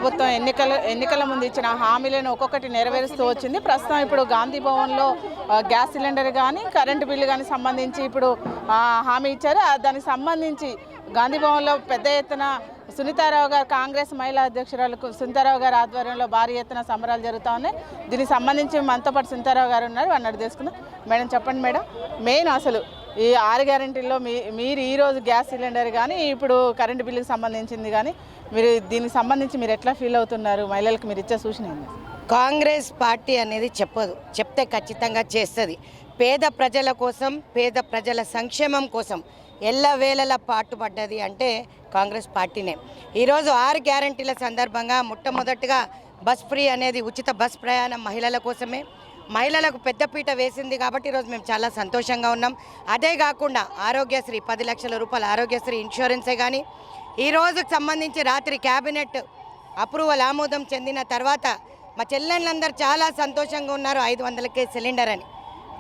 ప్రభుత్వం ఎన్నికల ముందు ఇచ్చిన హామీలను ఒక్కొక్కటి నెరవేరుస్తూ వచ్చింది. ప్రస్తుతం ఇప్పుడు గాంధీ భవన్లో గ్యాస్ సిలిండర్ కానీ కరెంటు బిల్లు కానీ సంబంధించి ఇప్పుడు హామీ ఇచ్చారు. దానికి సంబంధించి గాంధీ భవన్లో పెద్ద ఎత్తున సునీతారావు గారు, కాంగ్రెస్ మహిళా అధ్యక్షురాలు సునీతారావు గారి ఆధ్వర్యంలో భారీ ఎత్తున సంబరాలు జరుగుతూ ఉన్నాయి. దీనికి సంబంధించి మనతో పాటు సునీతారావు గారు ఉన్నారు, అన్నట్టు తెలుసుకుందాం. మేడం చెప్పండి మేడం, మెయిన్ అసలు ఈ 6 గ్యారెంటీల్లో మీరు ఈరోజు గ్యాస్ సిలిండర్ కానీ ఇప్పుడు కరెంటు బిల్లుకి సంబంధించింది కానీ మీరు దీనికి సంబంధించి మీరు ఎట్లా ఫీల్ అవుతున్నారు? మహిళలకు మీరు ఇచ్చే సూచన ఏంది? కాంగ్రెస్ పార్టీ అనేది చెప్పదు, చెప్తే ఖచ్చితంగా చేస్తుంది. పేద ప్రజల కోసం, పేద ప్రజల సంక్షేమం కోసం ఎల్లవేళలా పాటుపడ్డది అంటే కాంగ్రెస్ పార్టీనే. ఈరోజు 6 గ్యారెంటీల సందర్భంగా మొట్టమొదటిగా బస్ ఫ్రీ అనేది ఉచిత బస్ ప్రయాణం మహిళల కోసమే, మహిళలకు పెద్దపీట వేసింది కాబట్టి ఈరోజు మేము చాలా సంతోషంగా ఉన్నాం. అదే కాకుండా ఆరోగ్యశ్రీ 10 లక్షల రూపాయల ఆరోగ్యశ్రీ ఇన్సూరెన్సే కానీ ఈ రోజుకు సంబంధించి రాత్రి క్యాబినెట్ అప్రూవల్ ఆమోదం చెందిన తర్వాత మా చెల్లెళ్ళందరూ చాలా సంతోషంగా ఉన్నారు. 500కే సిలిండర్ అని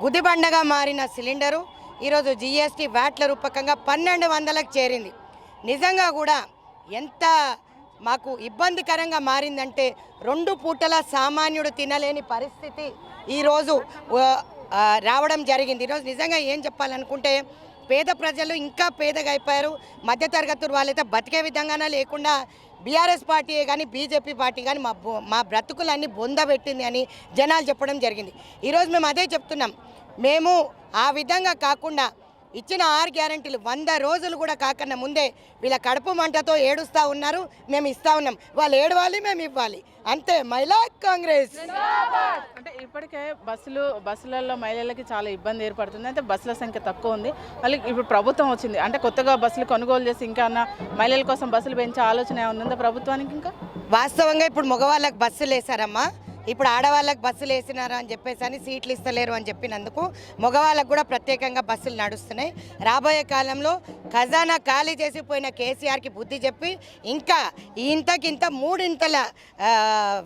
గుదిబండగా మారిన సిలిండరు ఈరోజు జిఎస్టీ వ్యాట్ల రూపకంగా 1200లకు చేరింది. నిజంగా కూడా ఎంత మాకు ఇబ్బందికరంగా మారిందంటే 2 పూటల సామాన్యుడు తినలేని పరిస్థితి ఈరోజు రావడం జరిగింది. ఈరోజు నిజంగా ఏం చెప్పాలనుకుంటే పేద ప్రజలు ఇంకా పేదగా అయిపోయారు. మధ్యతరగతి వాళ్ళైతే బతికే విధంగానే లేకుండా బీఆర్ఎస్ పార్టీయే కానీ బీజేపీ పార్టీ కానీ మా బ్రతుకులన్నీ బొందబెట్టింది అని జనాలు చెప్పడం జరిగింది. ఈరోజు మేము అదే చెప్తున్నాం. మేము ఆ విధంగా కాకుండా ఇచ్చిన 6 గ్యారెంటీలు 100 రోజులు కూడా కాకన్నా ముందే వీళ్ళ కడుపు మంటతో ఏడుస్తూ ఉన్నారు. మేము ఇస్తూ ఉన్నాం, వాళ్ళు ఏడవాలి, మేము ఇవ్వాలి, అంతే. మహిళా కాంగ్రెస్ అంటే ఇప్పటికే బస్సులలో మహిళలకి చాలా ఇబ్బంది ఏర్పడుతుంది. అంటే బస్సుల సంఖ్య తక్కువ ఉంది. మళ్ళీ ఇప్పుడు ప్రభుత్వం వచ్చింది అంటే కొత్తగా బస్సులు కొనుగోలు చేసి ఇంకా మహిళల కోసం బస్సులు పెంచే ఆలోచన ఏమైనా ఉందా ప్రభుత్వానికి? ఇంకా వాస్తవంగా ఇప్పుడు మగవాళ్ళకి బస్సులు వేశారమ్మా, ఇప్పుడు ఆడవాళ్ళకి బస్సులు వేసినారు అని చెప్పేసి అని సీట్లు ఇస్తలేరు అని చెప్పినందుకు మగవాళ్ళకు కూడా ప్రత్యేకంగా బస్సులు నడుస్తున్నాయి. రాబోయే కాలంలో ఖజానా ఖాళీ చేసిపోయిన కేసీఆర్కి బుద్ధి చెప్పి ఇంకా ఇంతకింత 3 ఇంతల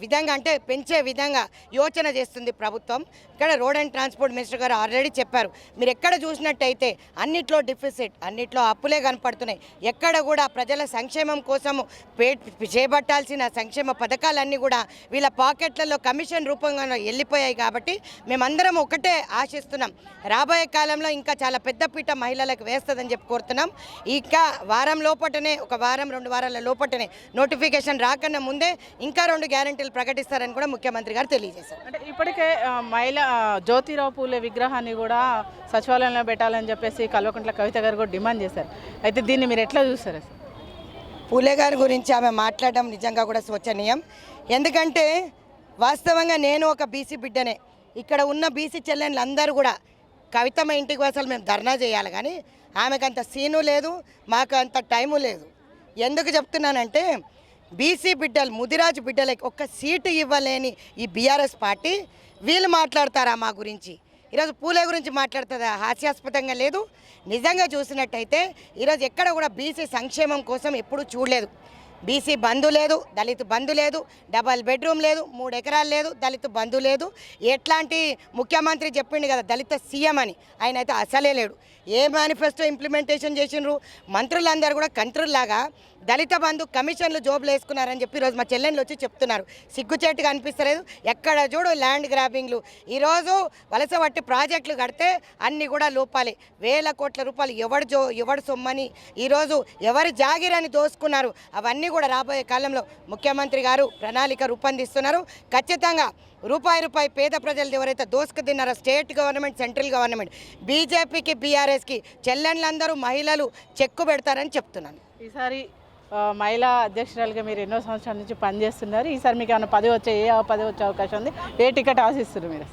విధంగా అంటే పెంచే విధంగా యోచన చేస్తుంది ప్రభుత్వం. ఇక్కడ రోడ్ అండ్ ట్రాన్స్పోర్ట్ మినిస్టర్ గారు ఆల్రెడీ చెప్పారు. మీరు ఎక్కడ చూసినట్టయితే అన్నిట్లో డిఫిసిట్, అన్నిట్లో అప్పులే కనపడుతున్నాయి. ఎక్కడ కూడా ప్రజల సంక్షేమం కోసము చేపట్టాల్సిన సంక్షేమ పథకాలన్నీ కూడా వీళ్ళ పాకెట్లలో కమిషన్ రూపంగా వెళ్ళిపోయాయి. కాబట్టి మేమందరం ఒకటే ఆశిస్తున్నాం, రాబోయే కాలంలో ఇంకా చాలా పెద్దపీట మహిళలకు వేస్తుందని చెప్పి కోరుతున్నాం. ఇంకా వారం లోపటనే, ఒక వారం 2 వారాల లోపటనే నోటిఫికేషన్ రాకన్నా ముందే ఇంకా 2 గ్యారెంటీలు ప్రకటిస్తారని కూడా ముఖ్యమంత్రి గారు తెలియజేశారు. అంటే ఇప్పటికే మహిళా జ్యోతిరావు పూలే విగ్రహాన్ని కూడా సచివాలయంలో పెట్టాలని చెప్పేసి కల్వకుంట్ల కవిత గారు కూడా డిమాండ్ చేశారు. అయితే దీన్ని మీరు ఎట్లా చూస్తారు? పూలే గారి గురించి ఆమె మాట్లాడడం నిజంగా కూడా శోచనీయం. ఎందుకంటే వాస్తవంగా నేను ఒక బీసీ బిడ్డనే. ఇక్కడ ఉన్న బీసీ చెల్లెళ్ళు అందరూ కూడా కవితమ్మ ఇంటికి అసలు మేము ధర్నా చేయాలి, కానీ ఆమెకు అంత సీను లేదు, మాకు అంత టైము లేదు. ఎందుకు చెప్తున్నానంటే బీసీ బిడ్డలు, ముదిరాజు బిడ్డలకి ఒక్క సీటు ఇవ్వలేని ఈ బీఆర్ఎస్ పార్టీ వీళ్ళు మాట్లాడతారా మా గురించి? ఈరోజు పూలే గురించి మాట్లాడుతుందా? హాస్యాస్పదంగా లేదు. నిజంగా చూసినట్టయితే ఈరోజు ఎక్కడ కూడా బీసీ సంక్షేమం కోసం ఎప్పుడూ చూడలేదు. బీసీ బంధు లేదు, దళిత బంధు లేదు, డబల్ బెడ్రూమ్ లేదు, 3 ఎకరాలు లేదు, దళిత బంధు లేదు. ఎట్లాంటి ముఖ్యమంత్రి చెప్పిండు కదా దళిత సీఎం అని, ఆయన అయితే అసలే లేడు. ఏ మేనిఫెస్టో ఇంప్లిమెంటేషన్ చేసినారు? మంత్రులందరూ కూడా కంత్రుల్లాగా దళిత బంధు కమిషన్లు జోబులు వేసుకున్నారని చెప్పి ఈరోజు మా చెల్లెళ్ళు వచ్చి చెప్తున్నారు. సిగ్గుచేటుగా అనిపిస్తలేదు? ఎక్కడ చూడు ల్యాండ్ గ్రాబింగ్లు. ఈరోజు వలస వట్టి ప్రాజెక్టులు కడితే అన్నీ కూడా లోపాలి. 1000 కోట్ల రూపాయలు ఎవడు సొమ్మని ఈరోజు ఎవరి జాగిరని దోసుకున్నారు. అవన్నీ కూడా రాబోయే కాలంలో ముఖ్యమంత్రి గారు ప్రణాళిక రూపొందిస్తున్నారు. ఖచ్చితంగా రూపాయి పేద ప్రజలు ఎవరైతే దోసుకు తిన్నారో స్టేట్ గవర్నమెంట్, సెంట్రల్ గవర్నమెంట్, బీజేపీకి బీఆర్ఎస్కి చెల్లెళ్ళందరూ మహిళలు చెక్కు పెడతారని చెప్తున్నాను. ఈసారి మహిళా అధ్యక్షురాలుగా మీరు ఎన్నో సంవత్సరాల నుంచి పనిచేస్తున్నారు. ఈసారి మీకు ఏమైనా పదవి వచ్చే అవకాశం ఉంది? ఏ టికెట్ ఆశిస్తున్నారు మీరు?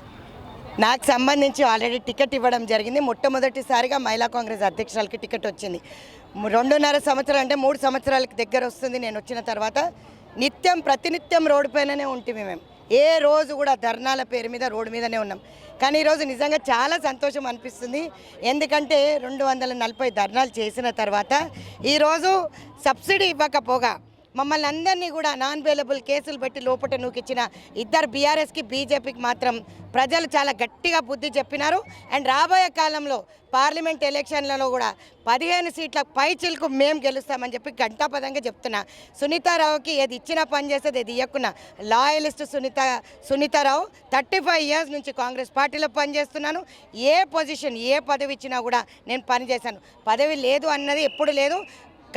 నాకు సంబంధించి ఆల్రెడీ టికెట్ ఇవ్వడం జరిగింది. మొట్టమొదటిసారిగా మహిళా కాంగ్రెస్ అధ్యక్షురాలకి టికెట్ వచ్చింది. 2.5 సంవత్సరాలు అంటే 3 సంవత్సరాలకి దగ్గర వస్తుంది నేను వచ్చిన తర్వాత. ప్రతినిత్యం రోడ్డు పైననే ఉంటుంది. మేము ఏ రోజు కూడా ధర్నాల పేరు మీద రోడ్డు మీదనే ఉన్నాం. కానీ ఈరోజు నిజంగా చాలా సంతోషం అనిపిస్తుంది. ఎందుకంటే 240 ధర్నాలు చేసిన తర్వాత ఈరోజు సబ్సిడీ ఇవ్వకపోగా మమ్మల్ని అందరినీ కూడా నాన్ బెయిలబుల్ కేసులు పెట్టి లోపట నూకిచ్చిన ఇద్దరు బీఆర్ఎస్కి బీజేపీకి మాత్రం ప్రజలు చాలా గట్టిగా బుద్ధి చెప్పినారు. అండ్ రాబోయే కాలంలో పార్లమెంట్ ఎలక్షన్లలో కూడా 15 సీట్ల పై చిలుకు మేము గెలుస్తామని చెప్పి ఘంటాపదంగా చెప్తున్నా. సునీతారావుకి ఏది ఇచ్చినా పని చేస్తుంది, ఏది ఇవ్వకున్నా లాయలిస్ట్ సునీతారావు 35 ఇయర్స్ నుంచి కాంగ్రెస్ పార్టీలో పనిచేస్తున్నాను. ఏ పొజిషన్ ఏ పదవి ఇచ్చినా కూడా నేను పనిచేశాను. పదవి లేదు అన్నది ఎప్పుడు లేదు.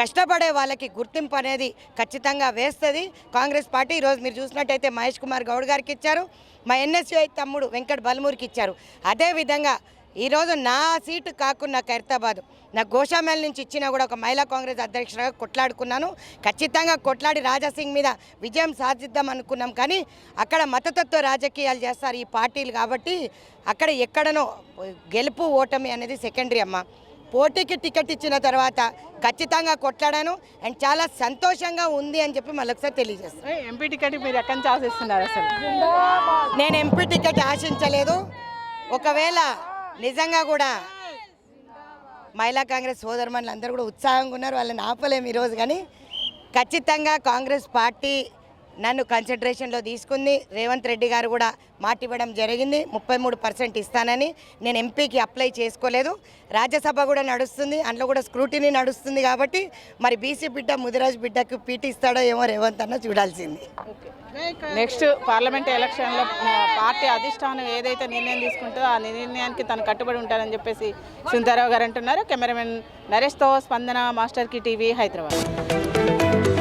కష్టపడే వాళ్ళకి గుర్తింపు అనేది ఖచ్చితంగా వేస్తుంది కాంగ్రెస్ పార్టీ. ఈరోజు మీరు చూసినట్టయితే మహేష్ కుమార్ గౌడ్ గారికి ఇచ్చారు, మా ఎన్ఎస్యూఐ తమ్ముడు వెంకట్ బల్మూరికి ఇచ్చారు. అదేవిధంగా ఈరోజు నా సీటు కాకుండా ఖైరతాబాద్ నా గోషామేల్ నుంచి ఇచ్చినా కూడా ఒక మహిళా కాంగ్రెస్ అధ్యక్షుడిగా కొట్లాడుకున్నాను. ఖచ్చితంగా కొట్లాడి రాజాసింగ్ మీద విజయం సాధిద్దాం అనుకున్నాం. కానీ అక్కడ మతతత్వ రాజకీయాలు చేస్తారు ఈ పార్టీలు కాబట్టి అక్కడ ఎక్కడనో గెలుపు ఓటమి అనేది సెకండరీ అమ్మ. పోటీకి టికెట్ ఇచ్చిన తర్వాత ఖచ్చితంగా కొట్లాడాను అండ్ చాలా సంతోషంగా ఉంది అని చెప్పి మళ్ళొకసారి తెలియజేస్తాను. ఎంపీ టికెట్ మీరు ఎక్కడి నుంచి ఆశిస్తున్నారు? అసలు నేను ఎంపీ టికెట్ ఆశించలేదు. ఒకవేళ నిజంగా కూడా మహిళా కాంగ్రెస్ సోదరుమణులు అందరూ కూడా ఉత్సాహంగా ఉన్నారు, వాళ్ళని ఆపలేము ఈరోజు. కానీ ఖచ్చితంగా కాంగ్రెస్ పార్టీ నన్ను కన్సిడరేషన్లో తీసుకుంది. రేవంత్ రెడ్డి గారు కూడా మాట ఇవ్వడం జరిగింది 33% ఇస్తానని. నేను ఎంపీకి అప్లై చేసుకోలేదు. రాజ్యసభ కూడా నడుస్తుంది, అందులో కూడా స్క్రూటినీ నడుస్తుంది. కాబట్టి మరి బీసీ బిడ్డ ముదిరాజ్ బిడ్డకు పీటీ ఇస్తాడో ఏమో రేవంత్ అన్న చూడాల్సింది. నెక్స్ట్ పార్లమెంట్ ఎలక్షన్లో పార్టీ అధిష్టానం ఏదైతే నిర్ణయం తీసుకుంటుందో ఆ నిర్ణయానికి తను కట్టుబడి ఉంటారని చెప్పేసి సునీతారావు గారు అంటున్నారు. కెమెరామెన్ నరేష్తో స్పందన, మాస్టర్ కి టీవీ, హైదరాబాద్.